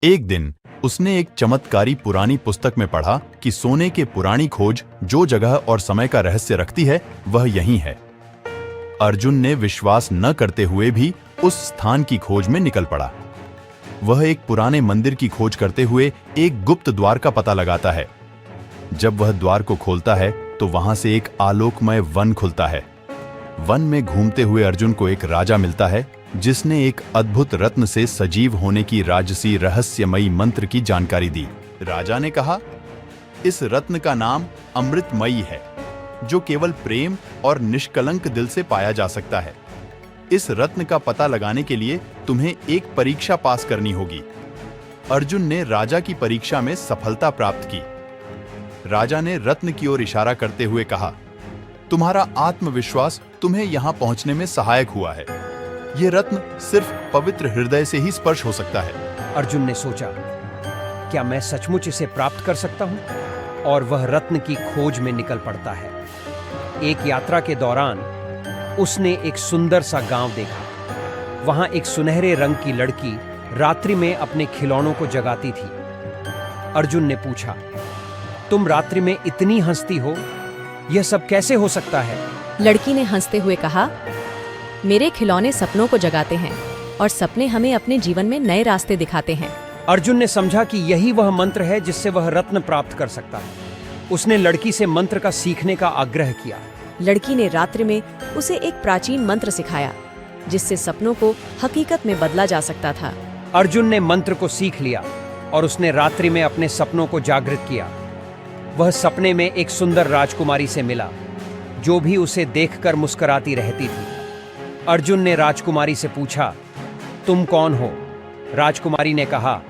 एक दिन उसने एक चमत्कारी पुरानी पुस्तक में पढ़ा कि सोने के पुरानी खोज जो जगह और समय का रहस्य रखती है वह यही है। अर्जुन ने विश्वास न करते हुए भी उस स्थान की खोज में निकल पड़ा। वह एक पुराने मंदिर की खोज करते हुए एक गुप्त द्वार का पता लगाता है। जब वह द्वार को खोलता है तो वहां से एक आलोकमय वन खुलता है। वन में घूमते हुए अर्जुन को एक राजा मिलता है जिसने एक अद्भुत रत्न से सजीव होने की राजसी रहस्यमयी मंत्र की जानकारी दी। राजा ने कहा, इस रत्न का नाम अमृतमयी है, जो केवल प्रेम और निष्कलंक दिल से पाया जा सकता है। इस रत्न का पता लगाने के लिए तुम्हें एक परीक्षा पास करनी होगी। अर्जुन ने राजा की परीक्षा में सफलता प्राप्त की। राजा ने रत्न की ओर इशारा करते हुए कहा, तुम्हारा आत्मविश्वास तुम्हें यहां पहुंचने में सहायक हुआ है। यह रत्न सिर्फ पवित्र हृदय से ही स्पर्श हो सकता है। अर्जुन ने सोचा, क्या मैं सचमुच इसे प्राप्त कर सकता हूं? और वह रत्न की खोज में निकल पड़ता है। एक यात्रा के दौरान उसने एक सुंदर सा गांव देखा। वहां एक सुनहरे रंग की लड़की रात्रि में अपने खिलौनों को जगाती थी। अर्जुन ने पूछा, तुम रात्रि में इतनी हंसती हो, यह सब कैसे हो सकता है? लड़की ने हंसते हुए कहा, मेरे खिलौने सपनों को जगाते हैं और सपने हमें अपने जीवन में नए रास्ते दिखाते हैं। अर्जुन ने समझा कि यही वह मंत्र है जिससे वह रत्न प्राप्त कर सकता है। उसने लड़की से मंत्र का सीखने का आग्रह किया। लड़की ने रात्रि में उसे एक प्राचीन मंत्र सिखाया जिससे सपनों को हकीकत में बदला जा सकता था। अर्जुन ने मंत्र को सीख लिया और उसने रात्रि में अपने सपनों को जागृत किया। वह सपने में एक सुंदर राजकुमारी से मिला जो भी उसे देखकर मुस्कुराती रहती थी। अर्जुन ने राजकुमारी से पूछा, तुम कौन हो? राजकुमारी ने कहा,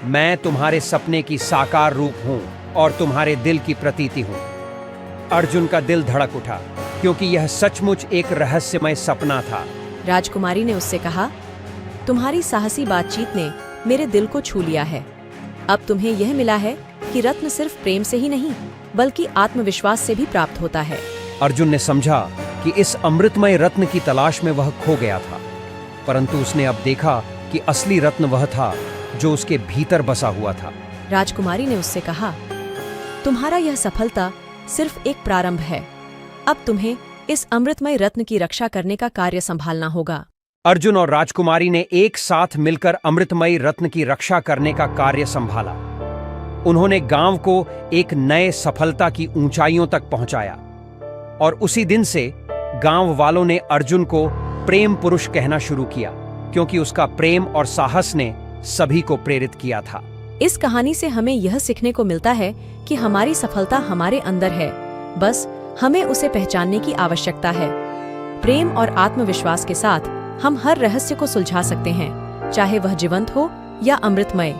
मैं तुम्हारे सपने की साकार रूप हूं और तुम्हारे दिल की प्रतीति हूं। अर्जुन का दिल धड़क उठा क्योंकि यह सचमुच एक रहस्यमय सपना था। राजकुमारी ने उससे कहा, तुम्हारी साहसी बातचीत ने मेरे दिल को छू लिया है। अब तुम्हें यह मिला है कि रत्न सिर्फ प्रेम से ही नहीं बल्कि आत्मविश्वास से भी प्राप्त होता है। अर्जुन ने समझा कि इस अमृतमय रत्न की तलाश में वह खो गया था, परंतु उसने अब देखा कि असली रत्न वह था जो उसके भीतर बसा हुआ था। राजकुमारी ने उससे कहा, तुम्हारा यह सफलता सिर्फ एक प्रारंभ है। अब तुम्हें इस अमृतमय रत्न की रक्षा करने का कार्य संभालना होगा। अर्जुन और राजकुमारी ने एक साथ मिलकर अमृतमय रत्न की रक्षा करने का कार्य संभाला। उन्होंने गांव को एक नए सफलता की ऊंचाइयों तक पहुंचाया और उसी दिन से गांव वालों ने अर्जुन को प्रेम पुरुष कहना शुरू किया क्योंकि उसका प्रेम और साहस ने सभी को प्रेरित किया था। इस कहानी से हमें यह सीखने को मिलता है कि हमारी सफलता हमारे अंदर है, बस हमें उसे पहचानने की आवश्यकता है। प्रेम और आत्मविश्वास के साथ हम हर रहस्य को सुलझा सकते हैं, चाहे वह जीवंत हो या अमृतमय।